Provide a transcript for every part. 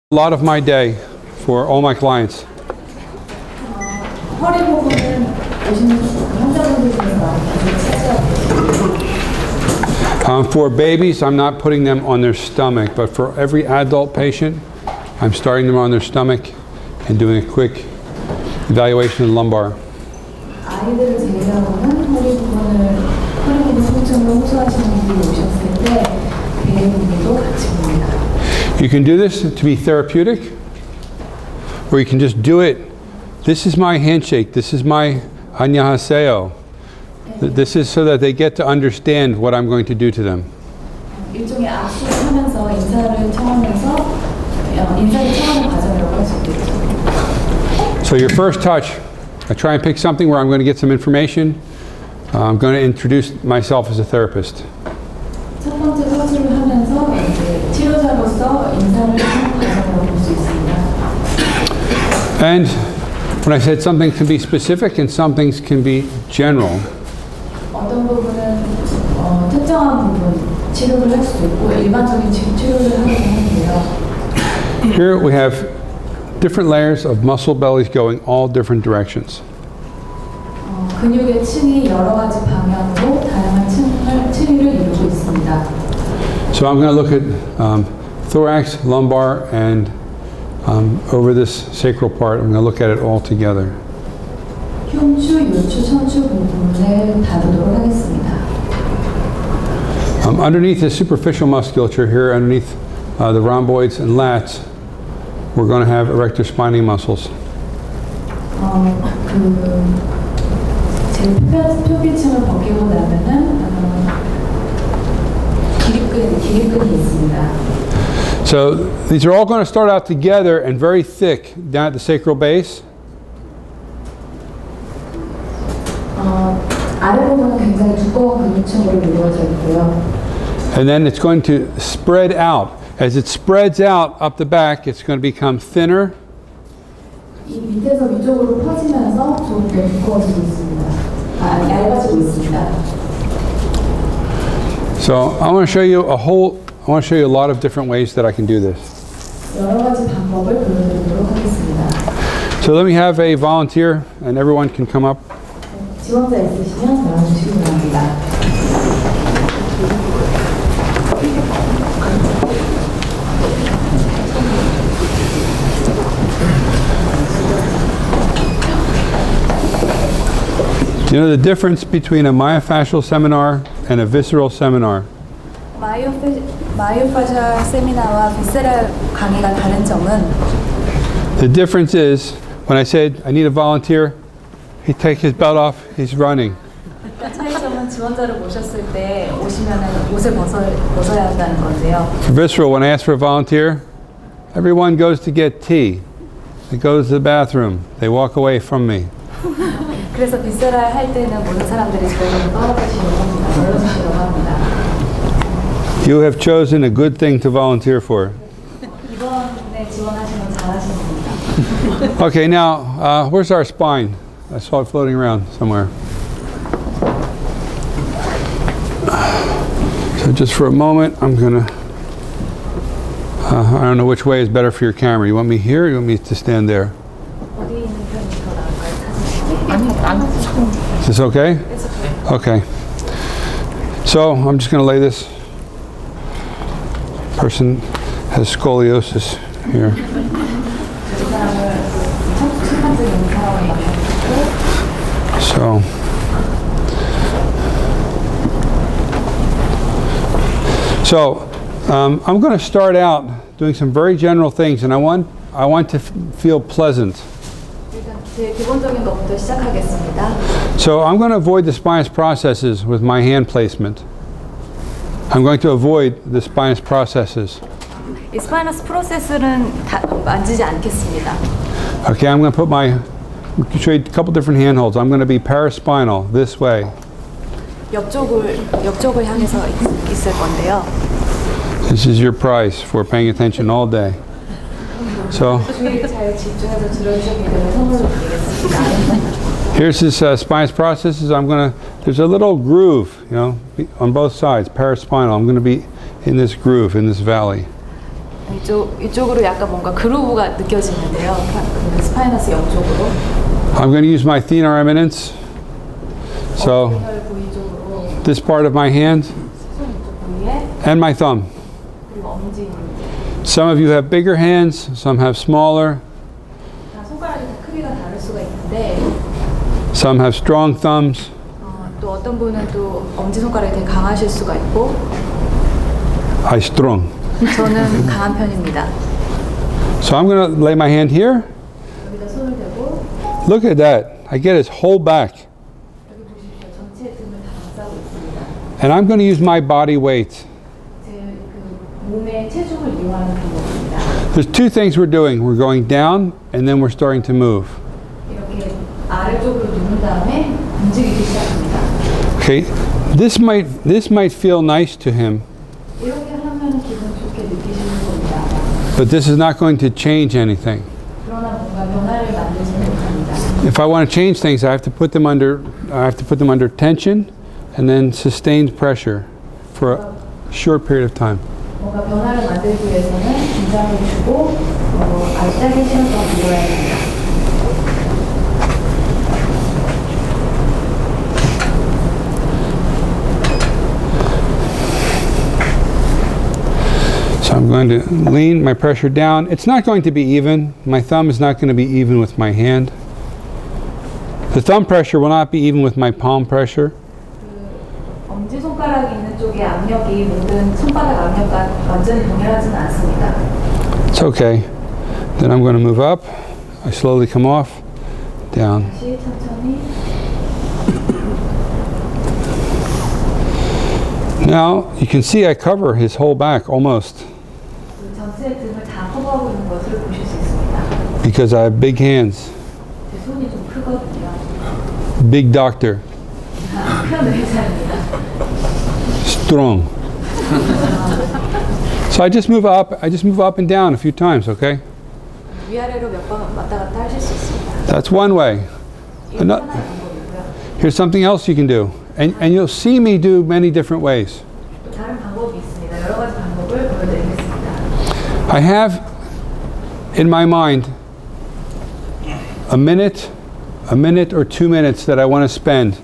A lot of my day for all my clients. For babies, I'm not putting them on their stomach, but for every adult patient, I'm starting them on their stomach and doing a quick evaluation of the lumbar. 아이들을 제외하고는 허리 부분을 허리 부분 통증을 호소하시는 분들이 오셨을 때 배의 부분도 같이 봅니다. You can do this to be therapeutic, or you can just do it. This is my handshake. This is my myofascial. This is so that they get to understand what I'm going to do to them. 일종의 악수하면서 인사를 청하면서 인사를 청하는 과정이라고 할 수 있겠죠. So your first touch, I try and pick something where I'm going to get some information. I'm going to introduce myself as a therapist. 첫 번째 서술을 하면서 이제 치료자로서 인사를 하는 과정이라고 볼 수 있습니다. And when I said something can be specific and some things can be general. 어떤 부분은 특정한 부분 치료를 할 수도 있고 일반적인 치료를 하기도 하는데요. Here we have different layers of muscle bellies going all different directions. 근육의 층이 여러 가지 방향으로 다양한 층위를 이루고 있습니다. So I'm going to look at thorax, lumbar, and over this sacral part. I'm going to look at it all together. 흉추, 요추, 척추 부분을 다루도록 하겠습니다. Underneath the superficial musculature here, underneath the rhomboids and lats, we're going to have erector spinae muscles. 제일 표피층을 벗기고 나면은 기립근이 있습니다. So these are all going to start out together and very thick down at the sacral base. 아랫부분은 굉장히 두꺼운 근육층으로 이루어져 있고요. And then it's going to spread out. As it spreads out up the back, it's going to become thinner. 이 밑에서 위쪽으로 퍼지면서 좀 두꺼워지고 있습니다. 얇아지고 있습니다. So I want to show you a lot of different ways that I can do this. 여러 가지 방법을 보여드리도록 하겠습니다. So let me have a volunteer, and everyone can come up. 지원자 있으시면 나와주시기 바랍니다. Do you know the difference between a myofascial seminar and a visceral seminar? myofascial 세미나와 visceral 강의가 다른 점은 The difference is when I said I need a volunteer, he takes his belt off, he's running. 차이점은 지원자를 모셨을 때 오시면은 옷을 벗어야 한다는 건데요. For visceral, when I ask for a volunteer, everyone goes to get tea. They go to the bathroom. They walk away from me. 그래서 visceral 할 때는 모든 사람들이 저희를 떨어지시려고 합니다. 멀어지시려고 합니다. You have chosen a good thing to volunteer for. 이번에 지원하시면 잘하십니다. Okay, now, where's our spine? I saw it floating around somewhere. So just for a moment, I'm going to, I don't know which way is better for your camera. You want me here or you want me to stand there? 어디 있는 편이 더 나을까요? Is this okay? It's okay. Okay. So I'm just going to lay this. Person has scoliosis here. So I'm going to start out doing some very general things, and I want to feel pleasant. So I'm going to avoid the spinous processes with my hand placement. I'm going to avoid the spinous processes. 이 스파이너스 프로세스는 만지지 않겠습니다. Okay, I'm going to show you a couple different handholds. I'm going to be paraspinal this way. 옆쪽을 향해서 있을 건데요. This is your prize for paying attention all day. So here's this spinous processes. There's a little groove, on both sides, paraspinal. I'm going to be in this groove, in this valley. 이쪽으로 약간 뭔가 그루브가 느껴지는데요. 그 스파이너스 옆쪽으로. I'm going to use my thenar eminence. So 부위 쪽으로. this part of my hand 손 이쪽 부위에. and my thumb. 그리고 엄지. Some of you have bigger hands, some have smaller, 다 손가락이 다 크기가 다를 수가 있는데. some have strong thumbs. 또 어떤 분은 또 엄지 손가락이 되게 강하실 수가 있고. I strong. 저는 강한 편입니다. So I'm going to lay my hand here. 여기다 손을 대고. Look at that. I get his whole back. 여기 보십시오. 전체 등을 다 감싸고 있습니다. And I'm going to use my body weight. 제 그 몸의 체중을 이용하는 방법입니다. There's two things we're doing. We're going down and then we're starting to move. 이렇게 아래쪽으로 누른 다음에 움직이기 시작합니다. Okay. This might feel nice to him, 이렇게 하면 기분 좋게 느끼시는 겁니다. but this is not going to change anything. 그러나 뭔가 변화를 만들지는 못합니다. If I want to change things, I have to put them under tension and then sustained pressure for a short period of time. 뭔가 변화를 만들기 위해서는 긴장을 주고 아주 짧은 시간 동안 두어야 합니다. So I'm going to lean my pressure down. It's not going to be even. My thumb is not going to be even with my hand. The thumb pressure will not be even with my palm pressure. 그 엄지 손가락이 있는 쪽의 압력이 모든 손바닥 압력과 완전히 동일하지는 않습니다. It's okay. Then I'm going to move up. I slowly come off, down. 다시 천천히. Now you can see I cover his whole back almost 그 전체 등을 다 커버하고 있는 것을 보실 수 있습니다. because I have big hands. 제 손이 좀 크거든요. Big doctor. 큰 의사입니다. Strong. So I just move up and down a few times, okay? 위아래로 몇 번 왔다 갔다 하실 수 있습니다. That's one way. 이게 하나의 방법이고요. Here's something else you can do. And you'll see me do many different ways. 또 다른 방법이 있습니다. 여러 가지 방법을 보여드리겠습니다. I have in my mind a minute or 2 minutes that I want to spend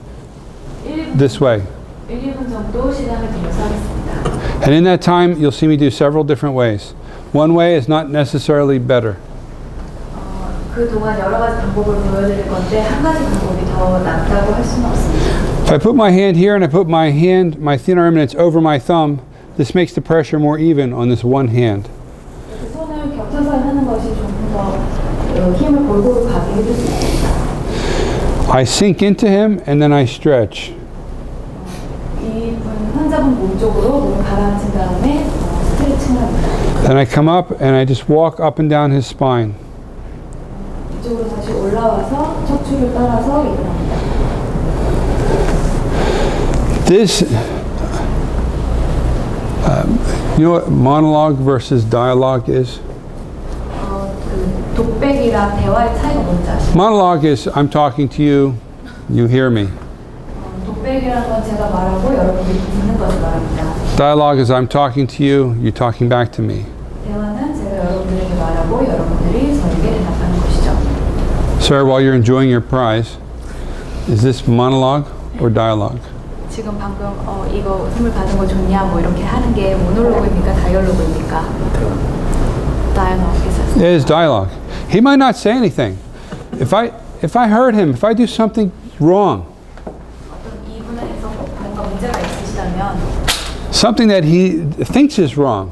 1분, this way. 1, 2분 정도 시간을 들여서 하겠습니다. And in that time, you'll see me do several different ways. One way is not necessarily better. 그동안 여러 가지 방법을 보여드릴 건데 한 가지 방법이 더 낫다고 할 수는 없습니다. If I put my hand here and I put my thenar eminence over my thumb, this makes the pressure more even on this one hand. 이렇게 손을 겹쳐서 하는 것이 조금 더 힘을 골고루 가게 해줄 수 있습니다. I sink into him and then I stretch. 이분 환자분 몸 쪽으로 몸을 가라앉힌 다음에 스트레칭을 합니다. Then I come up and I just walk up and down his spine. 이쪽으로 다시 올라와서 척추를 따라서 일어납니다. This, you know what monologue versus dialogue is? 그 독백이랑 대화의 차이가 뭔지 아시죠? Monologue is I'm talking to you, you hear me. 독백이라는 건 제가 말하고 여러분들이 듣는 것을 말합니다. Dialogue is I'm talking to you, you're talking back to me. 대화는 제가 여러분들에게 말하고 여러분들이 저에게 대답하는 것이죠. Sir, while you're enjoying your prize, is this monologue or dialogue? 지금 방금 이거 선물 받은 거 좋냐 뭐 이렇게 하는 게 모놀로그입니까 다이얼로그입니까? 다이얼로그. It is dialogue. He might not say anything. If I hurt him, if I do something wrong, 어떤 이분에서 뭔가 문제가 있으시다면 something that he thinks is wrong,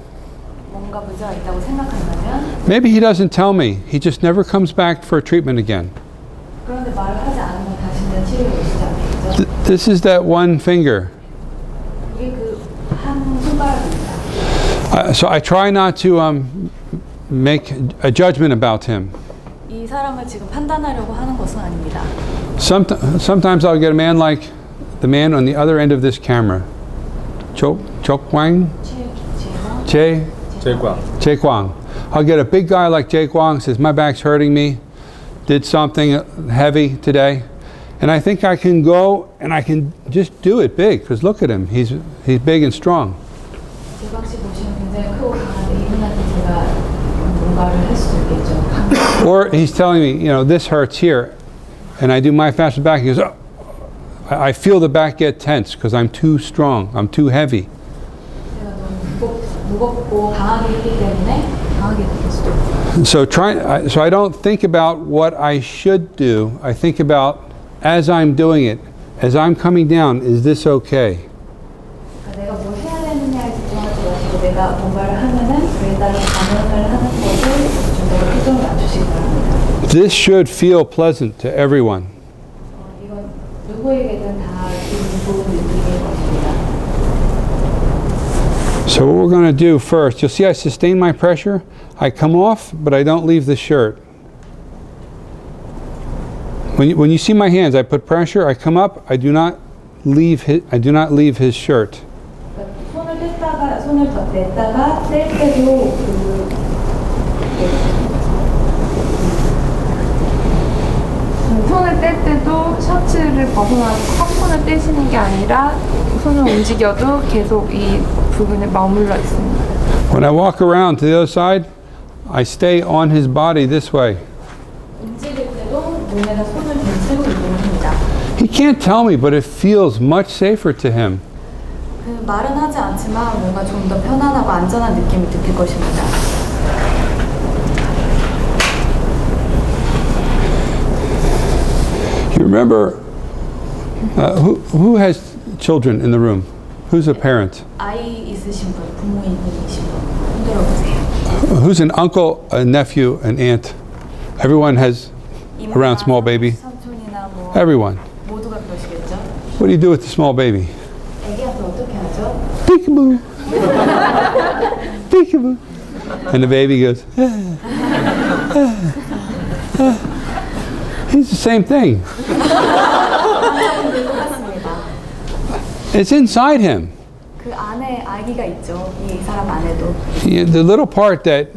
뭔가 문제가 있다고 생각한다면 maybe he doesn't tell me. He just never comes back for treatment again. 그런데 말을 하지 않으면 다시는 치료를 오시지 않겠죠? This is that one finger. 이게 그 한 손가락입니다. So I try not to make a judgment about him. 이 사람을 지금 판단하려고 하는 것은 아닙니다. Sometimes I'll get a man like the man on the other end of this camera. Chok-Wang? Jae Kwang. I'll get a big guy like Jae Kwang, says, my back's hurting me, did something heavy today. And I think I can go and I can just do it big, because look at him, he's big and strong. 재광 씨 보시면 굉장히 크고 강한데 이분한테 제가 말을 할 수도 있겠죠. Or he's telling me, you know, this hurts here. And I do myofascial back. He goes, oh. I feel the back get tense because I'm too strong. I'm too heavy. 제가 너무 무겁고 강하게 했기 때문에 강하게 느낄 수도 있고. So I don't think about what I should do. I think about as I'm doing it, as I'm coming down, is this okay? 내가 뭘 해야 되느냐에 집중하지 마시고 내가 뭔가를 하면은 그에 따라 반응을 하는 것을 중점으로 초점을 맞추시기 바랍니다. This should feel pleasant to everyone. 이건 누구에게든 다 기분 좋은 느낌일 것입니다. So what we're going to do first, you'll see I sustain my pressure. I come off, but I don't leave the shirt. When you see my hands, I put pressure, I come up, I do not leave his shirt. 손을 뗐다가 손을 더 냈다가 뗄 때도 손을 뗄 때도 셔츠를 벗어나서 손을 떼시는 게 아니라 손을 움직여도 계속 이 부분에 머물러 있습니다. When I walk around to the other side, I stay on his body this way. 움직일 때도 몸에다 손을 대치고 이동합니다. He can't tell me, but it feels much safer to him. 그 말은 하지 않지만 뭔가 좀 더 편안하고 안전한 느낌을 느낄 것입니다. You remember, who has children in the room? Who's a parent? 아이 있으신 분, 부모님이신 분 흔들어 보세요. Who's an uncle, a nephew, an aunt? Everyone has around small baby. 삼촌이나 뭐 Everyone. 모두가 그러시겠죠. What do you do with the small baby? 애기한테 어떻게 하죠? Peekaboo. Peekaboo. And the baby goes, He's the same thing. It's inside him. 그 안에 아기가 있죠. 이 사람 안에도. The little part that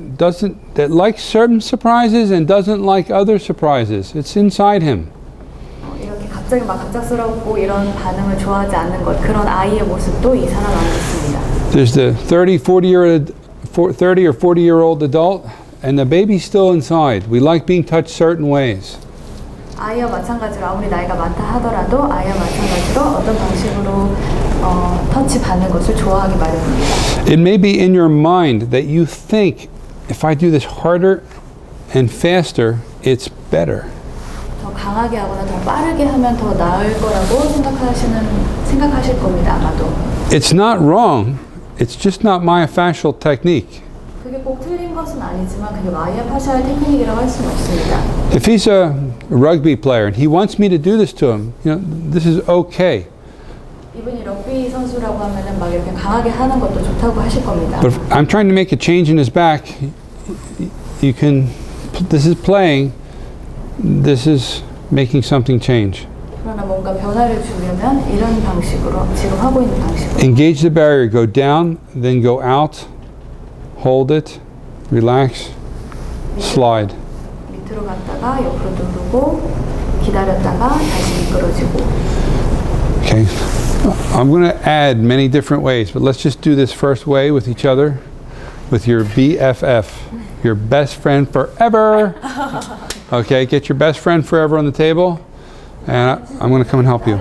likes certain surprises and doesn't like other surprises. It's inside him. 이렇게 갑자기 막 갑작스럽고 이런 반응을 좋아하지 않는 것 그런 아이의 모습도 이 사람 안에 있습니다. There's the 30 or 40-year-old adult, and the baby's still inside. We like being touched certain ways. 아이와 마찬가지로 아무리 나이가 많다 하더라도 아이와 마찬가지로 어떤 방식으로 터치 받는 것을 좋아하기 마련입니다. It may be in your mind that you think if I do this harder and faster, it's better. 더 강하게 하거나 더 빠르게 하면 더 나을 거라고 생각하실 겁니다. 아마도. It's not wrong. It's just not myofascial technique. 그게 꼭 틀린 것은 아니지만 그게 마이오파셜 테크닉이라고 할 수는 없습니다. If he's a rugby player and he wants me to do this to him, you know, this is okay. 이분이 럭비 선수라고 하면은 막 이렇게 강하게 하는 것도 좋다고 하실 겁니다. But if I'm trying to make a change in his back, you can, this is playing, this is making something change. 그러나 뭔가 변화를 주려면 이런 방식으로 지금 하고 있는 방식으로 Engage the barrier, go down, then go out, hold it, relax, slide. 밑으로 갔다가 옆으로 누르고 기다렸다가 다시 미끄러지고. Okay, I'm going to add many different ways, but let's just do this first way with each other, with your BFF, your best friend forever. Okay, get your best friend forever on the table, and I'm going to come and help you.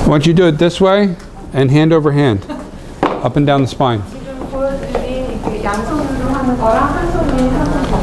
I want you to do it this way, and hand over hand, up and down the spine. 지금 보여드린 그 양손으로 하는 거랑 한 손으로 하는 거